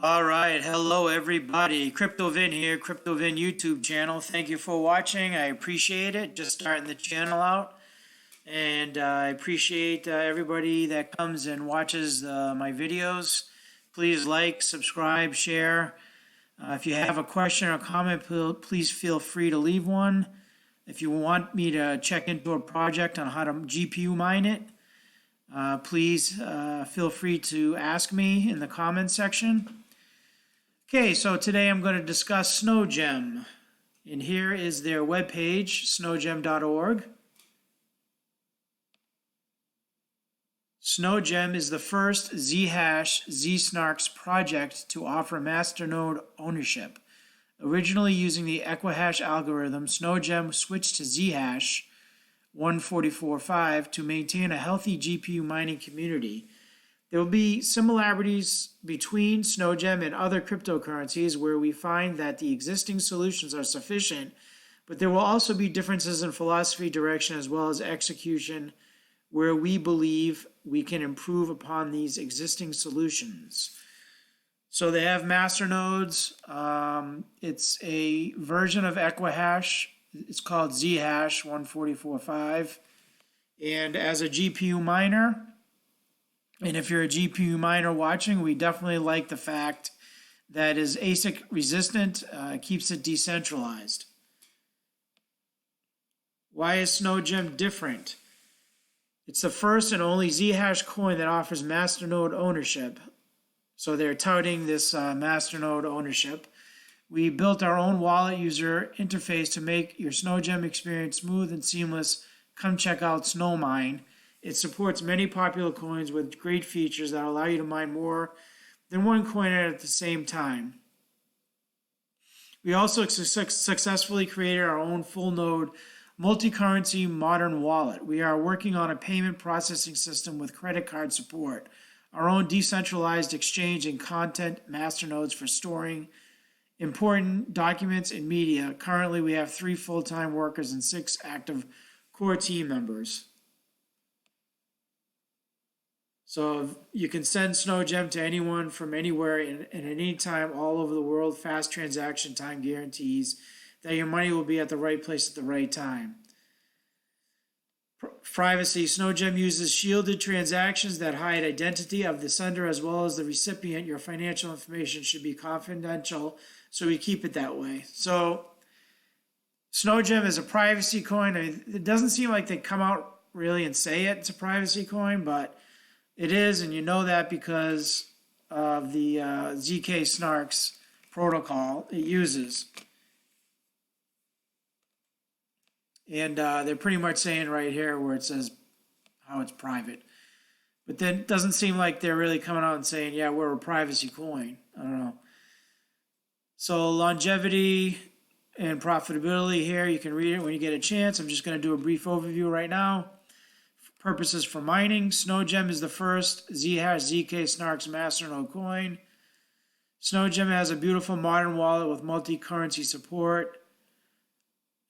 All right, hello everybody. CryptoVin here, CryptoVin YouTube channel. Thank you for watching. I appreciate it. Just starting the channel out, and I appreciate everybody that comes and watches my videos. Please like, subscribe, share. If you have a question or comment, please feel free to leave one. If you want me to check into a project on how to GPU mine it, please feel free to ask me in the comment section. Okay, so today I'm going to discuss SnowGem, and here is their webpage, snowgem.org. SnowGem is the first ZHash ZSnarks project to offer masternode ownership. Originally using the Equihash algorithm, SnowGem switched to ZHash 144.5 to maintain a healthy GPU mining community. There will be similarities between SnowGem and other cryptocurrencies where we find that the existing solutions are sufficient, but there will also be differences in philosophy, direction, as well as execution where we believe we can improve upon these existing solutions. So they have masternodes. It's a version of Equihash. It's called ZHash 144.5. And as a GPU miner, and if you're a GPU miner watching, we definitely like the fact that it is ASIC resistant, keeps it decentralized. Why is SnowGem different? It's the first and only ZHash coin that offers masternode ownership. So they're touting this masternode ownership. We built our own wallet user interface to make your SnowGem experience smooth and seamless. Come check out SnowMine. It supports many popular coins with great features that allow you to mine more than one coin at the same time. We also successfully created our own full node multi-currency modern wallet. We are working on a payment processing system with credit card support, our own decentralized exchange and content masternodes for storing important documents and media. Currently, we have 3 full-time workers and 6 active core team members. So you can send SnowGem to anyone from anywhere and at any time all over the world. Fast transaction time guarantees that your money will be at the right place at the right time. Privacy. SnowGem uses shielded transactions that hide identity of the sender as well as the recipient. Your financial information should be confidential, so we keep it that way. So SnowGem is a privacy coin. It doesn't seem like they come out really and say it's a privacy coin, but it is, and you know that because of the ZK-SNARKs protocol it uses. And they're pretty much saying right here where it says how it's private. But then it doesn't seem like they're really coming out and saying, yeah, we're a privacy coin. I don't know. So longevity and profitability here, you can read it when you get a chance. I'm just going to do a brief overview right now. Purposes for mining. SnowGem is the first ZHash ZK-SNARKs masternode coin. SnowGem has a beautiful modern wallet with multi-currency support.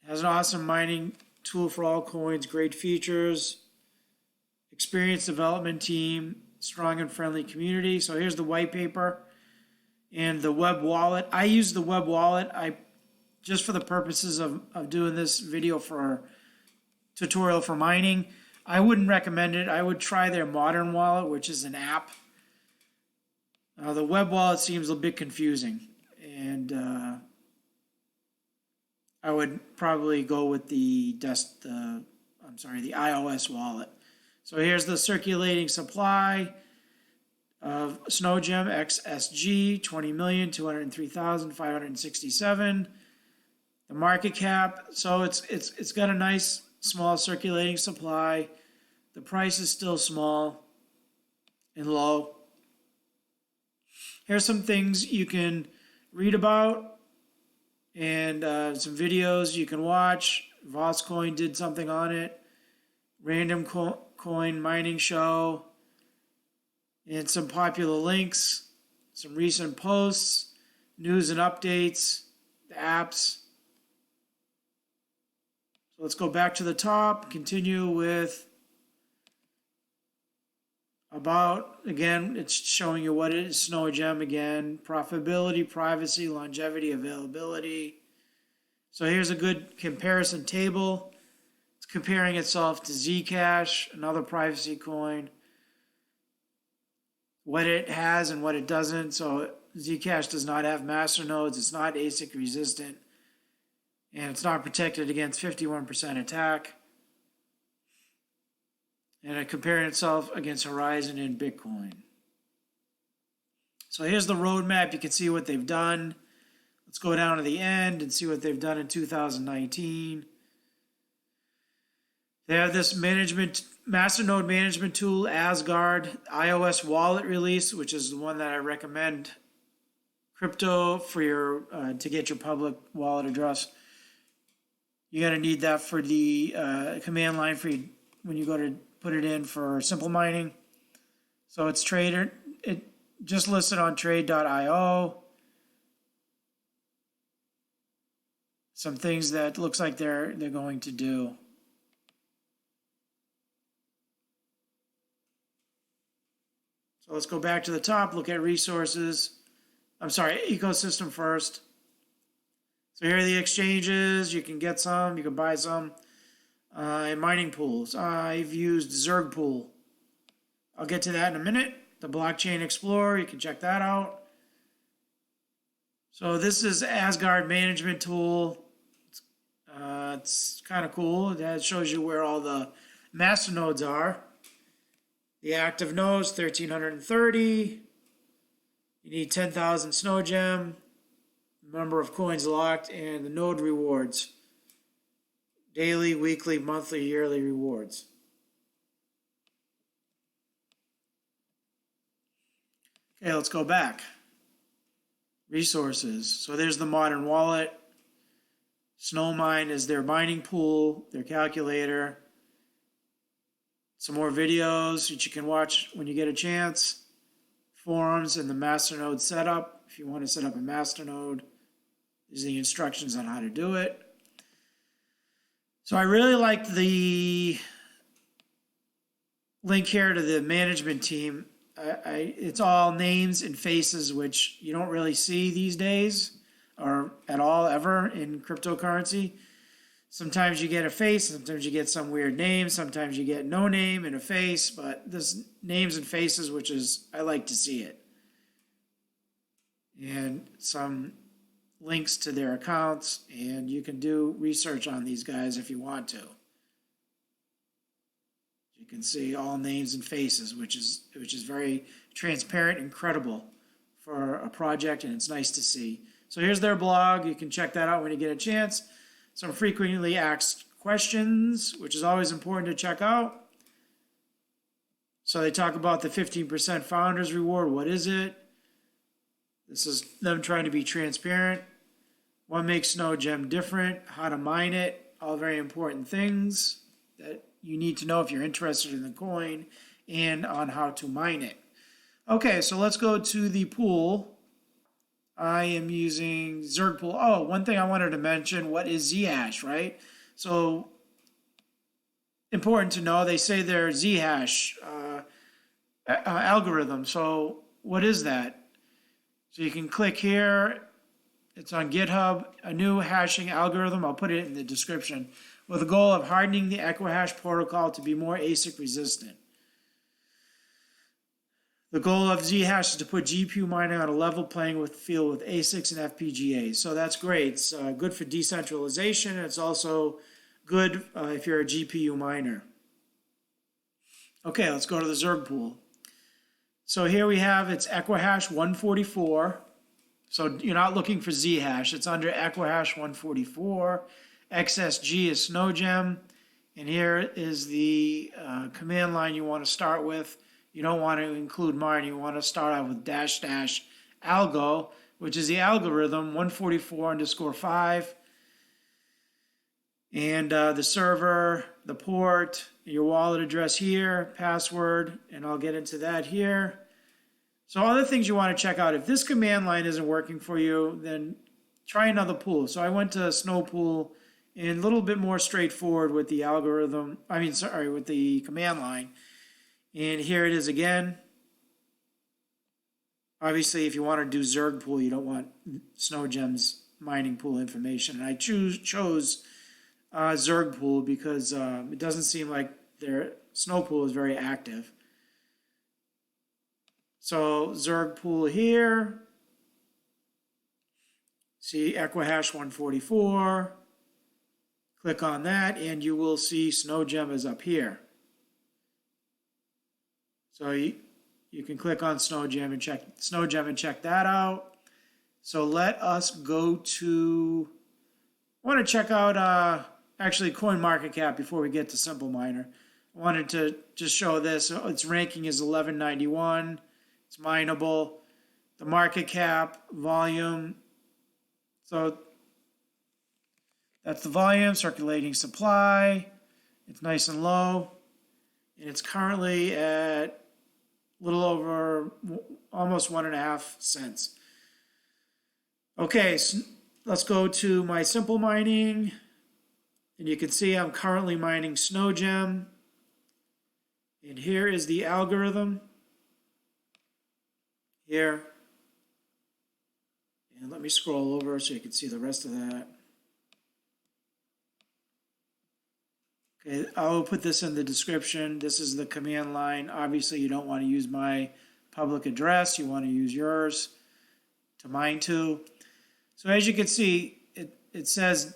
It has an awesome mining tool for all coins, great features, experienced development team, strong and friendly community. So here's the white paper and the web wallet. I use the web wallet just for the purposes of doing this video for tutorial for mining. I wouldn't recommend it. I would try their modern wallet, which is an app. The web wallet seems a bit confusing, and I would probably go with the iOS wallet. So here's the circulating supply of SnowGem XSG, 20,203,567. The market cap, so it's got a nice small circulating supply. The price is still small and low. Here's some things you can read about and some videos you can watch. Vosscoin did something on it. Random coin mining show. And some popular links. Some recent posts. News and updates. The apps. So let's go back to the top, continue with About, again, it's showing you what it is, SnowGem again, profitability, privacy, longevity, availability. So here's a good comparison table. It's comparing itself to ZHash, another privacy coin, what it has and what it doesn't. So ZHash does not have master nodes, it's not ASIC resistant, and it's not protected against 51% attack. And it comparing itself against Horizon and Bitcoin. So here's the roadmap. You can see what they've done. Let's go down to the end and see what they've done in 2019. They have this masternode management tool, Asgard, iOS wallet release, which is the one that I recommend. Crypto for your to get your public wallet address. You're gonna need that for the command line for you when you go to put it in for Simplemining. So it's it just listed on trade.io. Some things that looks like they're going to do. So let's go back to the top, look at resources. I'm sorry, ecosystem first. So here are the exchanges. You can get some, you can buy some. And mining pools. I've used ZergPool. I'll get to that in a minute. The Blockchain Explorer, you can check that out. So this is Asgard management tool. It's kind of cool. That shows you where all the master nodes are. The active nodes, 1,330. You need 10,000 SnowGem. Number of coins locked, and the node rewards. Daily, weekly, monthly, yearly rewards. Okay, let's go back. Resources. So there's the modern wallet. Snowmine is their mining pool, their calculator. Some more videos that you can watch when you get a chance. Forums and the masternode setup. If you want to set up a masternode, these are the instructions on how to do it. So I really like the link here to the management team. It's all names and faces, which you don't really see these days or at all ever in cryptocurrency. Sometimes you get a face, sometimes you get some weird name, sometimes you get no name and a face, but this names and faces, which is, I like to see it. And some links to their accounts, and you can do research on these guys if you want to. You can see all names and faces, which is very transparent and credible for a project, and it's nice to see. So here's their blog. You can check that out when you get a chance. Some frequently asked questions, which is always important to check out. So they talk about the 15% founders reward. What is it? This is them trying to be transparent. What makes SnowGem different? How to mine it? All very important things that you need to know if you're interested in the coin and on how to mine it. Okay, so let's go to the pool. I am using ZergPool. Oh, one thing I wanted to mention, what is ZHash, right? So important to know, they say they're ZHash algorithm. So what is that? So you can click here. It's on GitHub, a new hashing algorithm. I'll put it in the description, with the goal of hardening the Equihash protocol to be more ASIC resistant. The goal of ZHash is to put GPU mining on a level playing field with ASICs and FPGA. So that's great. It's good for decentralization. It's also good if you're a GPU miner. Okay, let's go to the ZergPool. So here we have, it's Equihash 144. So you're not looking for ZHash. It's under Equihash 144. XSG is SnowGem. And here is the command line you want to start with. You don't want to include mine. You want to start out with -- algo, which is the algorithm 144_5. And the server, the port, your wallet address here, password, and I'll get into that here. So other things you want to check out. If this command line isn't working for you, then try another pool. So I went to SnowPool, and a little bit more straightforward with the algorithm. With the command line. And here it is again. Obviously, if you want to do Zerg pool, you don't want SnowGem's mining pool information. And I chose Zerg pool because it doesn't seem like their snow pool is very active. So Zerg pool here. See EquiHash 144. Click on that and you will see SnowGem is up here. So you can click on SnowGem and check that out. So let us go to, I want to check out actually CoinMarketCap before we get to Simpleminer. I wanted to just show this. Its ranking is 1191. It's mineable. The market cap, volume. So that's the volume, circulating supply. It's nice and low. And it's currently at a little over almost 1.5 cents. Okay, so let's go to my simple mining. And you can see I'm currently mining SnowGem. And here is the algorithm. Here. And let me scroll over so you can see the rest of that. Okay, I'll put this in the description. This is the command line. Obviously, you don't want to use my public address. You want to use yours to mine to. So as you can see, it says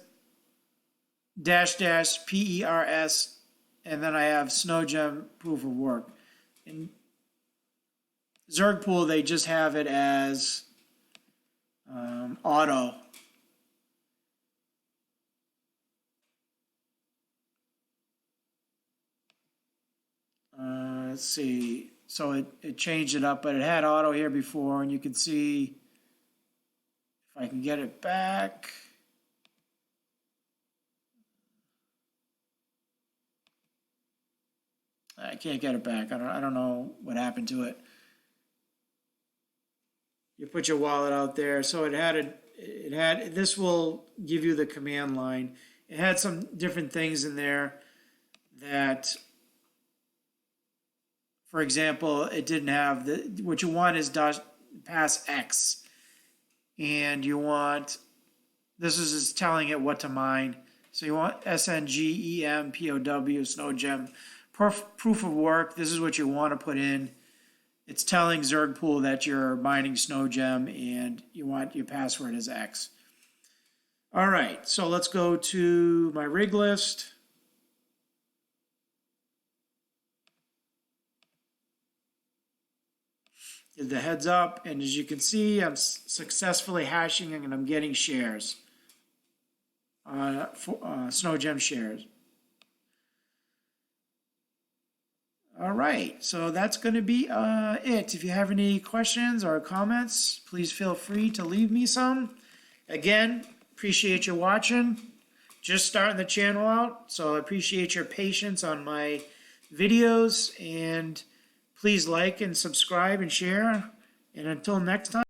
--PERS, and then I have SnowGem proof of work. In Zerg pool, they just have it as auto. Let's see. So it changed it up, but it had auto here before, and you can see if I can get it back. I can't get it back. I don't know what happened to it. You put your wallet out there. So it had this will give you the command line. It had some different things in there that, for example, it didn't have what you want is pass X, and you want, this is just telling it what to mine. So you want SNGEMPOW SnowGem proof of work. This is what you want to put in. It's telling Zerg pool that you're mining SnowGem and you want your password as X. All right, so let's go to my rig list. Did the heads up, and as you can see, I'm successfully hashing and I'm getting shares, SnowGem shares. All right, so that's going to be it. If you have any questions or comments, please feel free to leave me some. Again, appreciate you watching. Just starting the channel out, so I appreciate your patience on my videos, and please like and subscribe and share. And until next time.